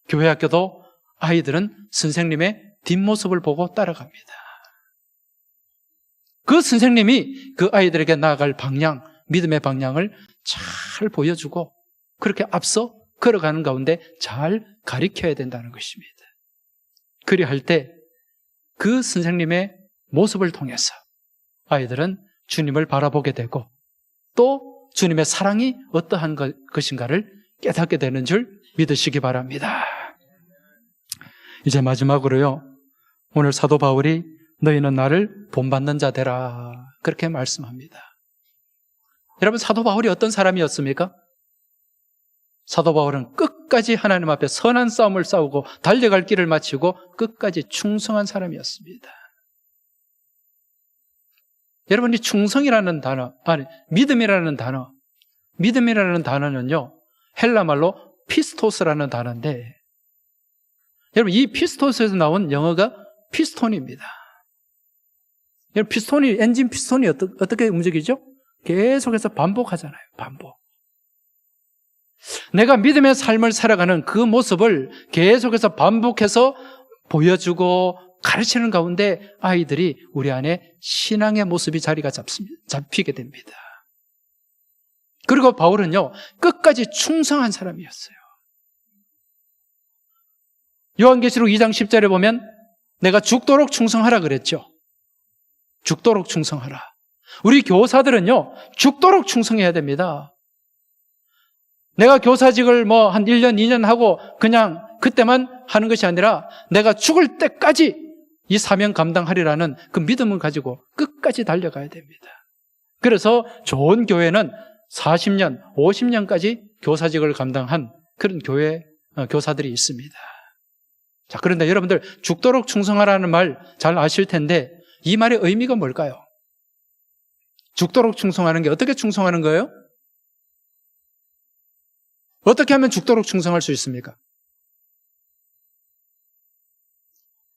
교회 학교도 아이들은 선생님의 뒷모습을 보고 따라갑니다. 그 선생님이 그 아이들에게 나아갈 방향, 믿음의 방향을 잘 보여주고 그렇게 앞서 걸어가는 가운데 잘 가르쳐야 된다는 것입니다. 그리할 때 그 선생님의 모습을 통해서 아이들은 주님을 바라보게 되고 또 주님의 사랑이 어떠한 것인가를 깨닫게 되는 줄 믿으시기 바랍니다. 이제 마지막으로요. 오늘 사도 바울이 너희는 나를 본받는 자 되라 그렇게 말씀합니다. 여러분 사도 바울이 어떤 사람이었습니까? 사도 바울은 끝까지 하나님 앞에 선한 싸움을 싸우고 달려갈 길을 마치고 끝까지 충성한 사람이었습니다. 여러분 이 충성이라는 단어, 믿음이라는 단어는요 헬라말로 피스토스라는 단어인데 여러분 이 피스토스에서 나온 영어가 피스톤입니다. 여러분 피스톤이 엔진 피스톤이 어떻게 움직이죠? 계속해서 반복하잖아요. 반복. 내가 믿음의 삶을 살아가는 그 모습을 계속해서 반복해서 보여주고 가르치는 가운데 아이들이 우리 안에 신앙의 모습이 자리가 잡히게 됩니다. 그리고 바울은요 끝까지 충성한 사람이었어요. 요한계시록 2장 10절에 보면 내가 죽도록 충성하라 그랬죠. 죽도록 충성하라. 우리 교사들은요 죽도록 충성해야 됩니다. 내가 교사직을 한 1년, 2년 하고 그냥 그때만 하는 것이 아니라 내가 죽을 때까지 이 사명 감당하리라는 그 믿음을 가지고 끝까지 달려가야 됩니다. 그래서 좋은 교회는 40년, 50년까지 교사직을 감당한 그런 교사들이 있습니다. 자, 그런데 여러분들 죽도록 충성하라는 말 잘 아실 텐데 이 말의 의미가 뭘까요? 죽도록 충성하는 게 어떻게 충성하는 거예요? 어떻게 하면 죽도록 충성할 수 있습니까?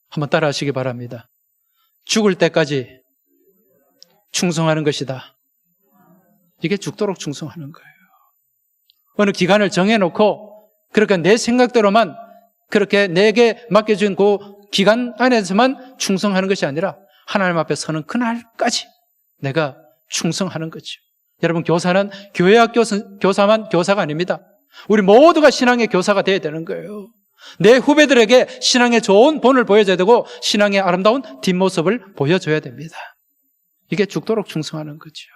한번 따라 하시기 바랍니다. 죽을 때까지 충성하는 것이다. 이게 죽도록 충성하는 거예요. 어느 기간을 정해놓고 그렇게 내 생각대로만 그렇게 내게 맡겨준 그 기간 안에서만 충성하는 것이 아니라 하나님 앞에 서는 그날까지 내가 충성하는 거죠. 여러분 교사는 교회학 교사만 교사가 아닙니다. 우리 모두가 신앙의 교사가 되어야 되는 거예요. 내 후배들에게 신앙의 좋은 본을 보여줘야 되고 신앙의 아름다운 뒷모습을 보여줘야 됩니다. 이게 죽도록 충성하는 거죠.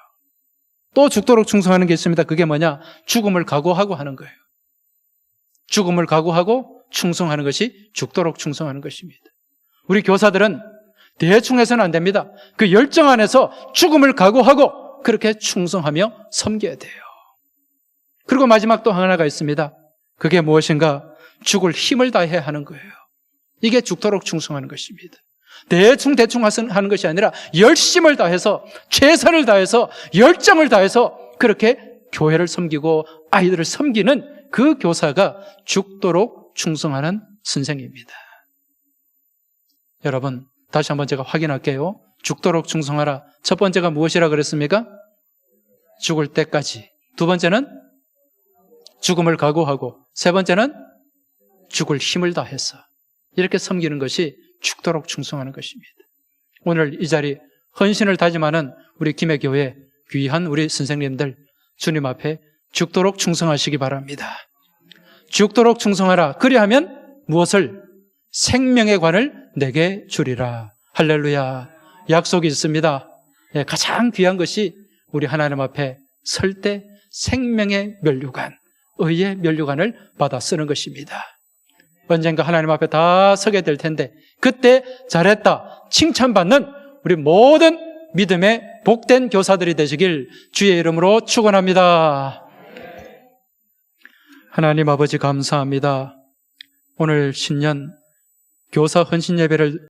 또 죽도록 충성하는 게 있습니다. 그게 뭐냐? 죽음을 각오하고 하는 거예요. 죽음을 각오하고 충성하는 것이 죽도록 충성하는 것입니다. 우리 교사들은 대충 해서는 안 됩니다. 그 열정 안에서 죽음을 각오하고 그렇게 충성하며 섬겨야 돼요. 그리고 마지막 또 하나가 있습니다. 그게 무엇인가? 죽을 힘을 다해 하는 거예요. 이게 죽도록 충성하는 것입니다. 대충 하는 것이 아니라 열심을 다해서 최선을 다해서 열정을 다해서 그렇게 교회를 섬기고 아이들을 섬기는 그 교사가 죽도록 충성하는 선생입니다. 여러분 다시 한번 제가 확인할게요. 죽도록 충성하라. 첫 번째가 무엇이라 그랬습니까? 죽을 때까지. 두 번째는 죽음을 각오하고, 세 번째는 죽을 힘을 다해서 이렇게 섬기는 것이 죽도록 충성하는 것입니다. 오늘 이 자리 헌신을 다짐하는 우리 김해교회 귀한 우리 선생님들 주님 앞에 죽도록 충성하시기 바랍니다. 죽도록 충성하라. 그리하면 무엇을? 생명의 관을 내게 주리라. 할렐루야. 약속이 있습니다. 가장 귀한 것이 우리 하나님 앞에 설 때 생명의 면류관, 의의 면류관을 받아 쓰는 것입니다. 언젠가 하나님 앞에 다 서게 될 텐데 그때 잘했다 칭찬받는 우리 모든 믿음의 복된 교사들이 되시길 주의 이름으로 축원합니다. 하나님 아버지 감사합니다. 오늘 신년 교사 헌신 예배를